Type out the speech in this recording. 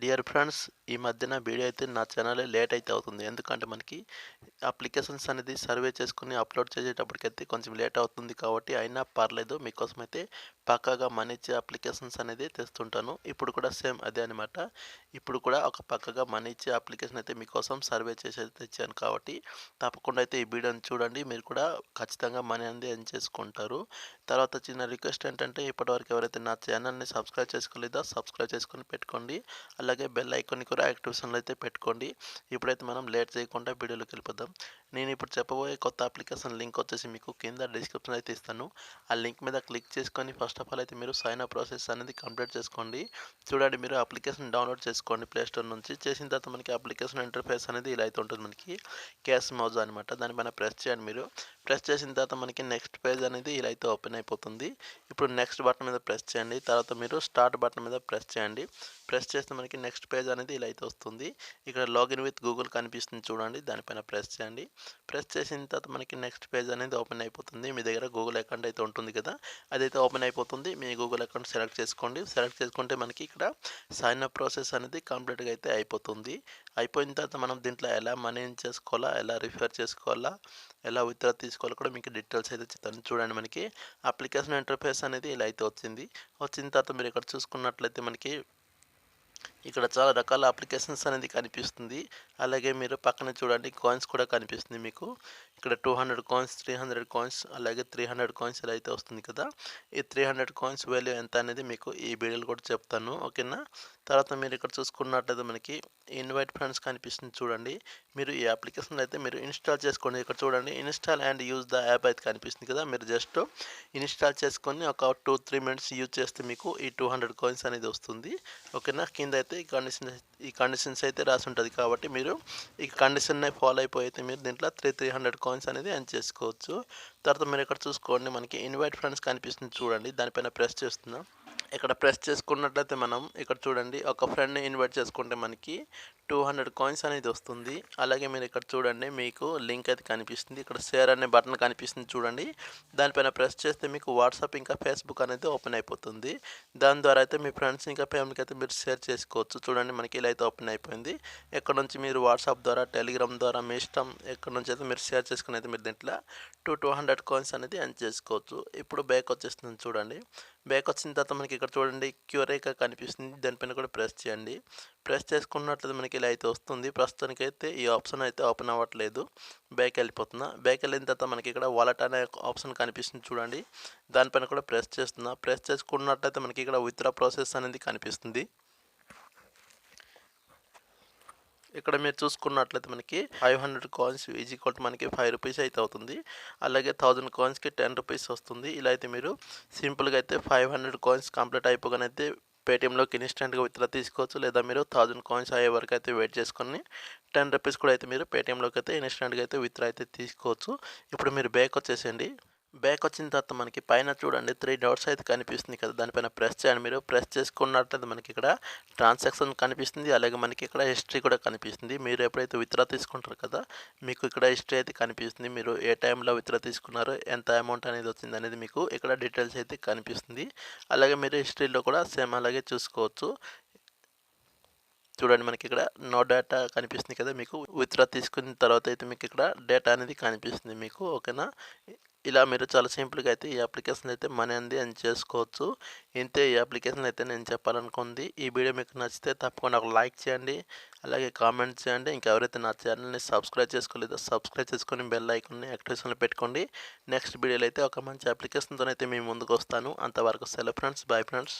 Dear friends, ఈ మధ్యన video అయితే నా ఛానల్ లేట్ అయితే అవుతుంది. ఎందుకంటే మనకి అప్లికేషన్స్ అనేది సర్వే చేసుకొని అప్లోడ్ చేసేటప్పటికైతే కొంచెం లేట్ అవుతుంది కాబట్టి అయినా పర్లేదు మీకోసం అయితే పక్కాగా మనీ ఇచ్చే అప్లికేషన్స్ అనేది తెస్తుంటాను. ఇప్పుడు కూడా సేమ్ అదే అనమాట. ఇప్పుడు కూడా ఒక పక్కాగా మనీ ఇచ్చే అప్లికేషన్ అయితే మీకోసం సర్వే చేసి తెచ్చాను కాబట్టి తప్పకుండా అయితే ఈ వీడియోని చూడండి. మీరు కూడా ఖచ్చితంగా మనీ అనేది ఎర్న్ చేసుకుంటారు. తర్వాత చిన్న రిక్వెస్ట్ ఏంటంటే ఇప్పటివరకు ఎవరైతే నా ఛానల్ని సబ్స్క్రైబ్ చేసుకోలేదో సబ్స్క్రైబ్ చేసుకొని పెట్టుకోండి. అలాగే బెల్ ఐకాన్ని కూడా యాక్టివేషన్లో అయితే పెట్టుకోండి. ఇప్పుడైతే మనం లేట్ చేయకుండా వీడియోలోకి వెళ్ళిపోదాం. నేను ఇప్పుడు చెప్పబోయే కొత్త అప్లికేషన్ లింక్ వచ్చేసి మీకు కింద డిస్క్రిప్షన్ అయితే ఇస్తాను. ఆ లింక్ మీద క్లిక్ చేసుకొని ఫస్ట్ ఆఫ్ ఆల్ అయితే మీరు సైన్ అప్ ప్రాసెస్ అనేది కంప్లీట్ చేసుకోండి. చూడండి, మీరు అప్లికేషన్ డౌన్లోడ్ చేసుకోండి ప్లే స్టోర్ నుంచి. చేసిన తర్వాత మనకి అప్లికేషన్ ఇంటర్ఫేస్ అనేది ఇలా అయితే ఉంటుంది. మనకి క్యాష్ మోజో అనమాట. దానిపైన ప్రెస్ చేయండి. మీరు ప్రెస్ చేసిన తర్వాత మనకి నెక్స్ట్ పేజ్ అనేది ఇలా అయితే ఓపెన్ అయిపోతుంది. ఇప్పుడు నెక్స్ట్ బటన్ మీద ప్రెస్ చేయండి. తర్వాత మీరు స్టార్ట్ బటన్ మీద ప్రెస్ చేయండి. ప్రెస్ చేస్తే మనకి నెక్స్ట్ పేజ్ అనేది ఇలా అయితే వస్తుంది. ఇక్కడ లాగిన్ విత్ గూగుల్ కనిపిస్తుంది చూడండి, దానిపైన ప్రెస్ చేయండి. ప్రెస్ చేసిన తర్వాత మనకి నెక్స్ట్ పేజ్ అనేది ఓపెన్ అయిపోతుంది. మీ దగ్గర గూగుల్ అకౌంట్ అయితే ఉంటుంది కదా, అదైతే ఓపెన్ అయిపోతుంది. మీ గూగుల్ అకౌంట్ సెలెక్ట్ చేసుకోండి. సెలెక్ట్ చేసుకుంటే మనకి ఇక్కడ సైన్ అప్ ప్రాసెస్ అనేది కంప్లీట్గా అయితే అయిపోతుంది. అయిపోయిన తర్వాత మనం దీంట్లో ఎలా మనీ చేసుకోవాలా, ఎలా రిఫర్ చేసుకోవాలా, ఎలా విత్డ్రా తీసుకోవాలో కూడా మీకు డీటెయిల్స్ అయితే చెప్తాను. చూడండి, మనకి అప్లికేషన్ ఇంటర్ఫేస్ అనేది ఇలా అయితే వచ్చింది. వచ్చిన తర్వాత మీరు ఇక్కడ చూసుకున్నట్లయితే మనకి ఇక్కడ చాలా రకాల అప్లికేషన్స్ అనేది కనిపిస్తుంది. అలాగే మీరు పక్కన చూడండి, కాయిన్స్ కూడా కనిపిస్తుంది మీకు. ఇక్కడ 200 కాయిన్స్, 300 కాయిన్స్, అలాగే 300 కాయిన్స్ ఇలా అయితే వస్తుంది కదా. ఈ 300 కాయిన్స్ వాల్యూ ఎంత అనేది మీకు ఈ వీడియోలో కూడా చెప్తాను, ఓకేనా. తర్వాత మీరు ఇక్కడ చూసుకున్నట్లయితే మనకి ఇన్వైట్ ఫ్రెండ్స్ కనిపిస్తుంది చూడండి. మీరు ఈ అప్లికేషన్ అయితే మీరు ఇన్స్టాల్ చేసుకోండి. ఇక్కడ చూడండి, install and use the app అయితే కనిపిస్తుంది కదా. మీరు జస్ట్ ఇన్స్టాల్ చేసుకొని ఒక 2-3 మినిట్స్ యూజ్ చేస్తే మీకు ఈ 200 కాయిన్స్ అనేది వస్తుంది, ఓకేనా. కింద అయితే ఈ కండిషన్స్ అయితే రాసి ఉంటుంది కాబట్టి మీరు ఈ కండిషన్ని ఫాలో అయిపోయి అయితే మీరు దీంట్లో 300 కాయిన్స్ అనేది ఎర్న్ చేసుకోవచ్చు. తర్వాత మీరు ఇక్కడ చూసుకోండి, మనకి ఇన్వైట్ ఫ్రెండ్స్ కనిపిస్తుంది చూడండి, దానిపైన ప్రెస్ చేస్తున్నాం. ఇక్కడ ప్రెస్ చేసుకున్నట్లయితే మనం ఇక్కడ చూడండి, ఒక ఫ్రెండ్ని ఇన్వైట్ చేసుకుంటే మనకి 200 కాయిన్స్ అనేది వస్తుంది. అలాగే మీరు ఇక్కడ చూడండి, మీకు లింక్ అయితే కనిపిస్తుంది. ఇక్కడ షేర్ అనే బటన్ కనిపిస్తుంది చూడండి, దానిపైన ప్రెస్ చేస్తే మీకు వాట్సాప్ ఇంకా ఫేస్బుక్ అనేది ఓపెన్ అయిపోతుంది. దాని ద్వారా అయితే మీ ఫ్రెండ్స్ ఇంకా ఫ్యామిలీకి అయితే మీరు షేర్ చేసుకోవచ్చు. చూడండి, మనకి ఇలా అయితే ఓపెన్ అయిపోయింది. ఎక్కడ నుంచి మీరు వాట్సాప్ ద్వారా, టెలిగ్రామ్ ద్వారా మీ ఇష్టం ఎక్కడ నుంచి అయితే మీరు షేర్ చేసుకుని అయితే మీరు దీంట్లో 200 కాయిన్స్ అనేది ఎర్న్ చేసుకోవచ్చు. ఇప్పుడు బ్యాక్ వచ్చేస్తుంది చూడండి. బ్యాక్ వచ్చిన తర్వాత మనకి ఇక్కడ చూడండి క్యూరేకా కనిపిస్తుంది, దానిపైన కూడా ప్రెస్ చేయండి. ప్రెస్ చేసుకున్నట్లయితే మనకి ఇలా అయితే వస్తుంది. ప్రస్తుతానికైతే ఈ ఆప్షన్ అయితే ఓపెన్ అవ్వట్లేదు. బ్యాక్ వెళ్ళిపోతున్నా. బ్యాక్ వెళ్ళిన తర్వాత మనకి ఇక్కడ వాలెట్ అనే ఆప్షన్ కనిపిస్తుంది చూడండి, దానిపైన కూడా ప్రెస్ చేస్తున్నా. ప్రెస్ చేసుకున్నట్లయితే మనకి ఇక్కడ విత్డ్రా ప్రాసెస్ అనేది కనిపిస్తుంది. ఇక్కడ మీరు చూసుకున్నట్లయితే మనకి 500 కాయిన్స్ ఈజ్ ఈక్వల్ టు మనకి 5 రూపీస్ అయితే అవుతుంది. అలాగే 1000 కాయిన్స్కి 10 రూపీస్ వస్తుంది. ఇలా అయితే మీరు సింపుల్గా అయితే 500 కాయిన్స్ కంప్లీట్ అయిపోగానైతే పేటీఎంలోకి ఇన్స్టెంట్గా విత్డ్రా తీసుకోవచ్చు. లేదా మీరు 1000 కాయిన్స్ అయ్యే వరకు అయితే వెయిట్ చేసుకొని 10 రూపీస్ కూడా అయితే మీరు పేటీఎంలోకి అయితే ఇన్స్టెంట్గా అయితే విత్డ్రా అయితే తీసుకోవచ్చు. ఇప్పుడు మీరు బ్యాక్ వచ్చేసేయండి. బ్యాక్ వచ్చిన తర్వాత మనకి పైన చూడండి 3 డాట్స్ అయితే కనిపిస్తుంది కదా, దానిపైన ప్రెస్ చేయండి. మీరు ప్రెస్ చేసుకున్నట్లయితే మనకి ఇక్కడ ట్రాన్సాక్షన్ కనిపిస్తుంది. అలాగే మనకి ఇక్కడ హిస్టరీ కూడా కనిపిస్తుంది. మీరు ఎప్పుడైతే విత్డ్రా తీసుకుంటారు కదా, మీకు ఇక్కడ హిస్టరీ అయితే కనిపిస్తుంది. మీరు ఏ టైంలో విత్డ్రా తీసుకున్నారో, ఎంత అమౌంట్ అనేది వచ్చింది అనేది మీకు ఇక్కడ డీటెయిల్స్ అయితే కనిపిస్తుంది. అలాగే మీరు హిస్టరీలో కూడా సేమ్ అలాగే చూసుకోవచ్చు. చూడండి, మనకి ఇక్కడ నో డేటా కనిపిస్తుంది కదా, మీకు విత్డ్రా తీసుకున్న తర్వాత అయితే మీకు ఇక్కడ డేటా అనేది కనిపిస్తుంది మీకు, ఓకేనా. ఇలా మీరు చాలా సింపుల్గా అయితే ఈ అప్లికేషన్ అయితే మనీ అనేది ఎర్న్ చేసుకోవచ్చు. ఇంతే ఈ అప్లికేషన్ అయితే నేను చెప్పాలనుకుంది. ఈ వీడియో మీకు నచ్చితే తప్పకుండా ఒక లైక్ చేయండి, అలాగే కామెంట్ చేయండి. ఇంకెవరైతే నా ఛానల్ని సబ్స్క్రైబ్ చేసుకోలేదో సబ్స్క్రైబ్ చేసుకొని బెల్ ఐకాన్ని యాక్టివేషన్లో పెట్టుకోండి. నెక్స్ట్ వీడియోలో అయితే ఒక మంచి అప్లికేషన్తో అయితే మీ ముందుకు వస్తాను. అంతవరకు సెలవు ఫ్రెండ్స్, బాయ్ ఫ్రెండ్స్.